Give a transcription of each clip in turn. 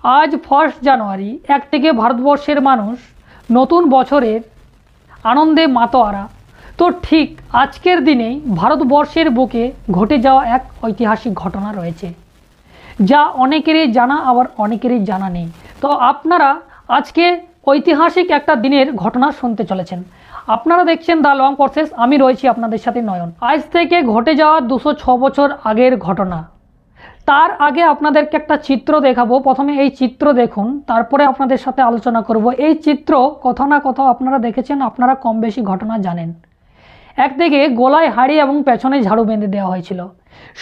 আজ 1 জানুয়ারি একদিকে ভারতবর্ষের মানুষ নতুন বছরের আনন্দে মাতোয়ারা। তো ঠিক আজকের দিনেই ভারতবর্ষের বুকে ঘটে যাওয়া এক ঐতিহাসিক ঘটনা রয়েছে, যা অনেকেরই জানা আবার অনেকেরই জানা নেই। তো আপনারা আজকে ঐতিহাসিক একটা দিনের ঘটনা শুনতে চলেছেন। আপনারা দেখছেন দ্য লং প্রসেস, আমি রয়েছি আপনাদের সাথে নয়ন। আজ থেকে ঘটে যাওয়া 206 বছর আগের ঘটনা। তার আগে আপনাদেরকে একটা চিত্র দেখাবো। প্রথমে এই চিত্র দেখুন, তারপরে আপনাদের সাথে আলোচনা করব। এই চিত্র কোথাও না কোথাও আপনারা দেখেছেন, আপনারা কম বেশি ঘটনা জানেন। একদিকে গলায় হাড়ি এবং পেছনে ঝাড়ু বেঁধে দেওয়া হয়েছিল।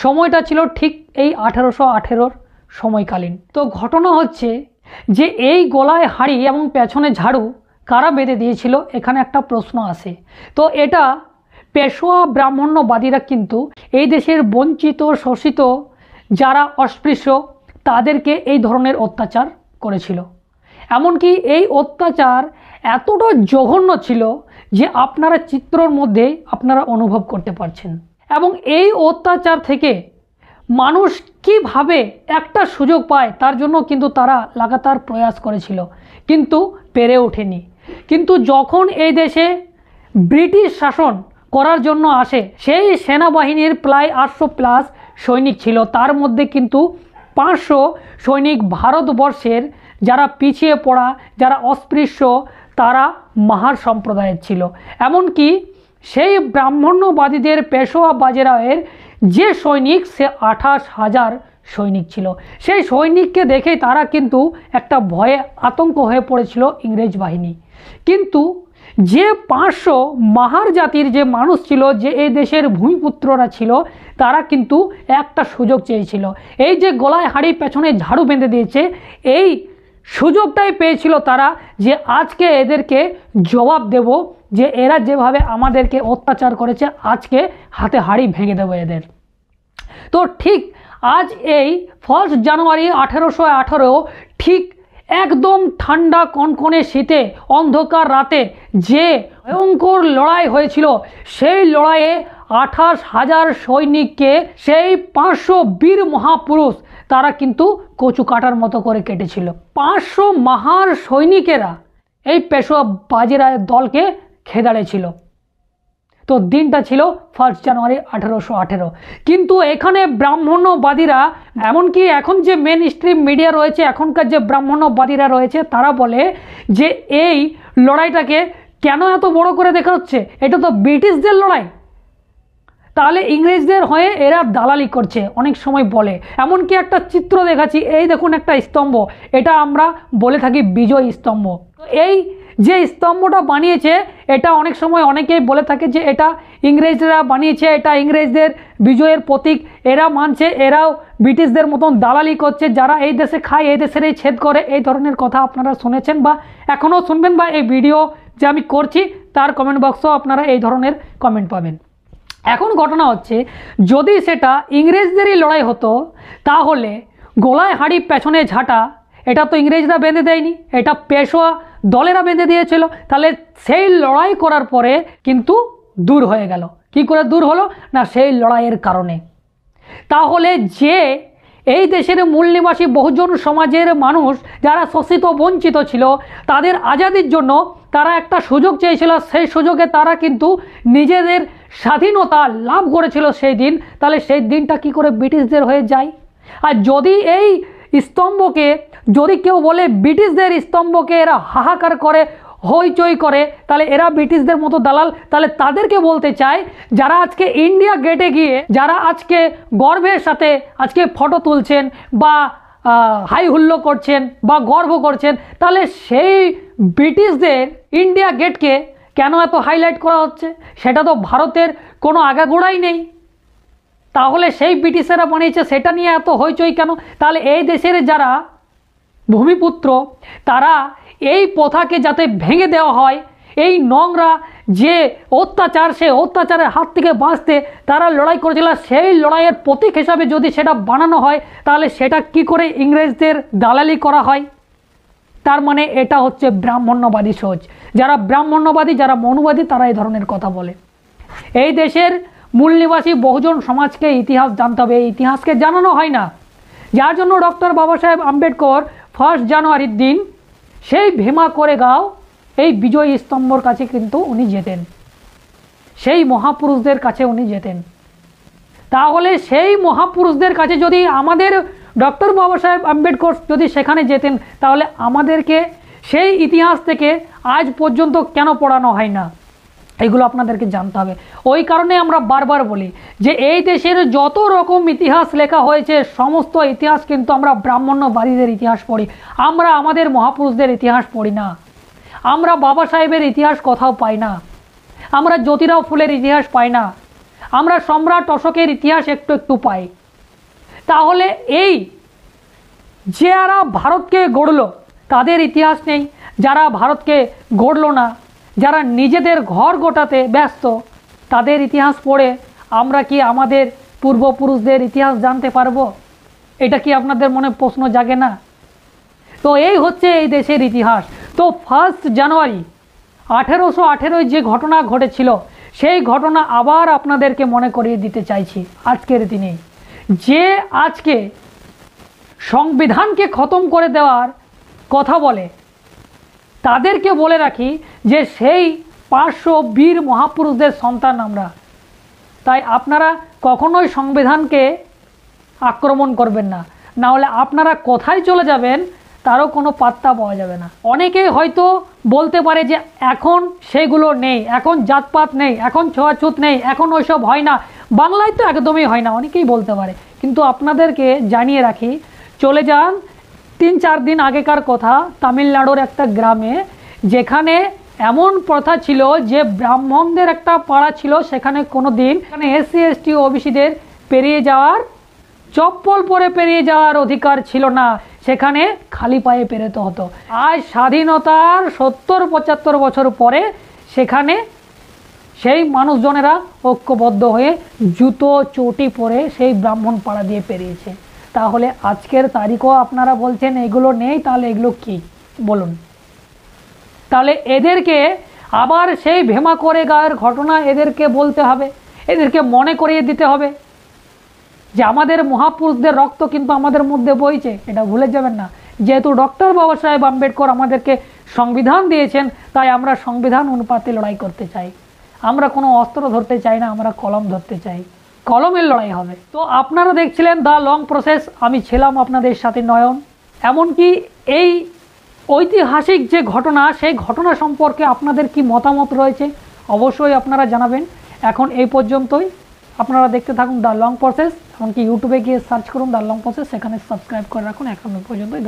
সময়টা ছিল ঠিক এই 1818 সময়কালীন। তো ঘটনা হচ্ছে যে এই গলায় হাড়ি এবং পেছনে ঝাড়ু কারা বেঁধে দিয়েছিল, এখানে একটা প্রশ্ন আসে। তো এটা পেশোয়া ব্রাহ্মণ্যবাদীরা কিন্তু এই দেশের বঞ্চিত শোষিত যারা অস্পৃশ্য তাদেরকে এই ধরনের অত্যাচার করেছিল। এমনকি এই অত্যাচার এতটা জঘন্য ছিল যে আপনারা চিত্রর মধ্যে আপনারা অনুভব করতে পারছেন। এবং এই অত্যাচার থেকে মানুষ কিভাবে একটা সুযোগ পায় তার জন্য কিন্তু তারা লাগাতার প্রয়াস করেছিল, কিন্তু পেরে ওঠেনি। কিন্তু যখন এই দেশে ব্রিটিশ শাসন করার জন্য আসে, সেই সেনাবাহিনীর প্রায় 800+ সৈনিক ছিল। তার মধ্যে কিন্তু 500 সৈনিক ভারতবর্ষের যারা পিছিয়ে পড়া, যারা অস্পৃশ্য, তারা মাহার সম্প্রদায়ের ছিল। এমনকি সেই ব্রাহ্মণ্যবাদীদের পেশোয়া বাজিরাওয়ের যে সৈনিক, সে 28,000 সৈনিক ছিল। সেই সৈনিককে দেখে তারা কিন্তু একটা ভয়ে আতঙ্ক হয়ে পড়েছিল ইংরেজ বাহিনী। কিন্তু যে 500 মাহার জাতির যে মানুষ ছিল, যে এই দেশের ভূমিপুত্ররা ছিল, তারা কিন্তু একটা সুযোগ চেয়েছিল। এই যে গলায় হাড়ি পেছনে ঝাড়ু বেঁধে দিয়েছে, এই সুযোগটাই পেয়েছিল তারা, যে আজকে এদেরকে জবাব দেব, যে এরা যেভাবে আমাদেরকে অত্যাচার করেছে, আজকে হাতে হাড়ি ভেঙে দেবো এদের। তো ঠিক আজ এই 1 জানুয়ারি 1818 ঠিক একদম ঠান্ডা কনকনে শীতে অন্ধকার রাতে যে ভয়ঙ্কর লড়াই হয়েছিল, সেই লড়াইয়ে 28,000 সৈনিককে সেই 500 বীর মহাপুরুষ তারা কিন্তু কচু কাটার মতো করে কেটেছিল। 500 মাহার সৈনিকেরা এই পেশোয়া বাজিরাওয়ের দলকে খেদাড়েছিল। তো দিনটা ছিল 1 জানুয়ারি 1818। কিন্তু এখানে ব্রাহ্মণ্যবাদীরা, এমনকি এখন যে মেন স্ট্রিম মিডিয়া রয়েছে, এখনকার যে ব্রাহ্মণ্যবাদীরা রয়েছে, তারা বলে যে এই লড়াইটাকে কেন এত বড় করে দেখা হচ্ছে, এটা তো ব্রিটিশদের লড়াই, তাহলে ইংরেজদের হয়ে এরা দালালি করছে, অনেক সময় বলে। এমনকি একটা চিত্র দেখাচ্ছি, এই দেখুন একটা স্তম্ভ, এটা আমরা বলে থাকি বিজয় স্তম্ভ। এই যে স্তম্ভটা বানিয়েছে, এটা অনেক সময় অনেকেই বলে থাকে যে এটা ইংরেজরা বানিয়েছে, এটা ইংরেজদের বিজয়ের প্রতীক, এরা মানছে এরাও ব্রিটিশদের মতন দালালি করছে, যারা এই দেশে খায় এই দেশের এই ছেদ করে। এই ধরনের কথা আপনারা শুনেছেন বা এখনও শুনবেন, বা এই ভিডিও যে আমি করছি তার কমেন্ট বক্সেও আপনারা এই ধরনের কমেন্ট পাবেন। এখন ঘটনা হচ্ছে, যদি সেটা ইংরেজদেরই লড়াই হতো, তাহলে গলায় হাড়ি পেছনে ঝাঁটা এটা তো ইংরেজরা বেঁধে দেয়নি, এটা পেশোয়া দলেরা বেঁধে দিয়েছিল। তাহলে সেই লড়াই করার পরে কিন্তু দূর হয়ে গেল। কি করে দূর হলো না, সেই লড়াইয়ের কারণে। তাহলে যে এই দেশের মূল নিবাসী বহুজন সমাজের মানুষ যারা শোষিত বঞ্চিত ছিল, তাদের আজাদির জন্য তারা একটা সুযোগ চেয়েছিল, সেই সুযোগে তারা কিন্তু নিজেদের স্বাধীনতা লাভ করেছিল সেই দিন। তাহলে সেই দিনটা কি করে ব্রিটিশদের হয়ে যায়? আর যদি এই স্তম্ভকে, যদি কেউ বলে ব্রিটিশদের স্তম্ভকে এরা হাহাকার করে, হইচই করে, তাহলে এরা ব্রিটিশদের মতো দালাল। তাহলে তাদেরকে বলতে চাই, যারা আজকে ইন্ডিয়া গেটে গিয়ে যারা আজকে গর্বের সাথে আজকে ফটো তুলছেন বা হাই হুল্লো করছেন বা গর্ব করছেন, তাহলে সেই ব্রিটিশদের ইন্ডিয়া গেটকে কেন এত হাইলাইট করা হচ্ছে? সেটা তো ভারতের কোনো আগাগোড়াই নেই। তাহলে সেই ব্রিটিশেরা বানিয়েছে, সেটা নিয়ে এত হইচই কেন? তাহলে এই দেশের যারা ভূমিপুত্র, তারা এই প্রথাকে যাতে ভেঙে দেওয়া হয়, এই নোংরা যে অত্যাচার, সেই অত্যাচারের হাত থেকে বাঁচতে তারা লড়াই করেছিল, সেই লড়াইয়ের প্রতীক হিসাবে যদি সেটা বানানো হয়, তাহলে সেটা কি করে ইংরেজদের দালালি করা হয়? তার মানে এটা হচ্ছে ব্রাহ্মণ্যবাদী সোচ। যারা ব্রাহ্মণ্যবাদী, যারা মনুবাদী, তারা এই ধরনের কথা বলে। এই দেশের মূল নিবাসী বহুজন সমাজকে ইতিহাস জানতে হবে, এই ইতিহাসকে জানানো হয় না। যার জন্য ডক্টর বাবা সাহেব আম্বেদকর 1 জানুয়ারির দিন সেই ভীমা কোরেগাঁও এই বিজয় স্তম্ভর কাছে কিন্তু উনি যেতেন, সেই মহাপুরুষদের কাছে উনি যেতেন। তাহলে সেই মহাপুরুষদের কাছে যদি আমাদের ডক্টর বাবা সাহেব আম্বেদকর যদি সেখানে যেতেন, তাহলে আমাদেরকে সেই ইতিহাস থেকে আজ পর্যন্ত কেন পড়ানো হয় না, এগুলো আপনাদেরকে জানতে হবে। ওই কারণে আমরা বারবার বলি যে এই দেশের যত রকম ইতিহাস লেখা হয়েছে সমস্ত ইতিহাস কিন্তু আমরা ব্রাহ্মণ্যবাদীদের ইতিহাস পড়ি, আমরা আমাদের মহাপুরুষদের ইতিহাস পড়ি না। আমরা বাবা সাহেবের ইতিহাস কোথাও পাই না, আমরা জ্যোতিরাও ফুলের ইতিহাস পাই না, আমরা সম্রাট অশোকের ইতিহাস একটু একটু পাই। তাহলে এই যারা ভারতকে গড়ল তাদের ইতিহাস নেই, যারা ভারতকে গড়ল না, যারা নিজেদের ঘর গোটাতে ব্যস্ত, তাদের ইতিহাস পড়ে আমরা কি আমাদের পূর্বপুরুষদের ইতিহাস জানতে পারবো? এটা কি আপনাদের মনে প্রশ্ন জাগে না? তো এই হচ্ছে এই দেশের ইতিহাস। তো 1 জানুয়ারি 1818 যে ঘটনা ঘটেছিল সেই ঘটনা আবার আপনাদেরকে মনে করিয়ে দিতে চাইছি আজকের দিনে। যে আজকে সংবিধানকে খতম করে দেওয়ার কথা বলে তাদেরকে বলে রাখি যে সেই 500 বীর মহাপুরুষদের সন্তান আমরা। তাই আপনারা কখনোই সংবিধানকে আক্রমণ করবেন না, না হলে আপনারা কোথায় চলে যাবেন তারও কোনো পাত্তা পাওয়া যাবে না। অনেকেই হয়তো বলতে পারে যে এখন সেগুলো নেই, এখন জাতপাত নেই, এখন ছোঁয়াছুত নেই, এখন ওইসব হয় না, বাংলায় তো একদমই হয় না, অনেকেই বলতে পারে। কিন্তু আপনাদেরকে জানিয়ে রাখি, চলে যান 3-4 দিন আগেকার কথা, তামিলনাড়ুর একটা গ্রামে, যেখানে এমন প্রথা ছিল যে ব্রাহ্মণদের একটা পাড়া ছিল, সেখানে কোনো দিন এসসি এসটি ওবিসিদের পেরিয়ে যাওয়ার, চপ্পল পরে পেরিয়ে যাওয়ার অধিকার ছিল না, সেখানে খালি পায়ে পেরোতে হতো। আজ স্বাধীনতার 70-75 বছর পরে সেখানে সেই মানুষজনেরা ঐক্যবদ্ধ হয়ে জুতো চটি পরে সেই ব্রাহ্মণ পাড়া দিয়ে পেরিয়েছে। তাহলে আজকের তারিখও আপনারা বলছেন এগুলো নেই, তাহলে এগুলো কি বলুন? তাহলে এদেরকে আবার সেই ভীমা কোরেগাঁওয়ের ঘটনা এদেরকে বলতে হবে, এদেরকে মনে করিয়ে দিতে হবে যে আমাদের মহাপুরুষদের রক্ত কিন্তু আমাদের মধ্যে বইছে, এটা ভুলে যাবেন না। যেহেতু ডক্টর বাবা সাহেব আম্বেদকর আমাদেরকে সংবিধান দিয়েছেন, তাই আমরা সংবিধান অনুপাতে লড়াই করতে চাই। আমরা কোনো অস্ত্র ধরতে চাই না, আমরা কলম ধরতে চাই, কলমের লড়াই হবে। তো আপনারা দেখছিলেন দ্য লং প্রসেস, আমি ছিলাম আপনাদের সাথে নয়ন। এমনকি এই ঐতিহাসিক যে ঘটনা, সেই ঘটনা সম্পর্কে আপনাদের কি মতামত রয়েছে অবশ্যই আপনারা জানাবেন। এখন এই পর্যন্তই, আপনারা দেখতে থাকুন দ্য লং প্রসেস, এমনকি ইউটিউবে গিয়ে সার্চ করুন দ্য লং প্রসেস, সেখানে সাবস্ক্রাইব করে রাখুন। এখন পর্যন্তই।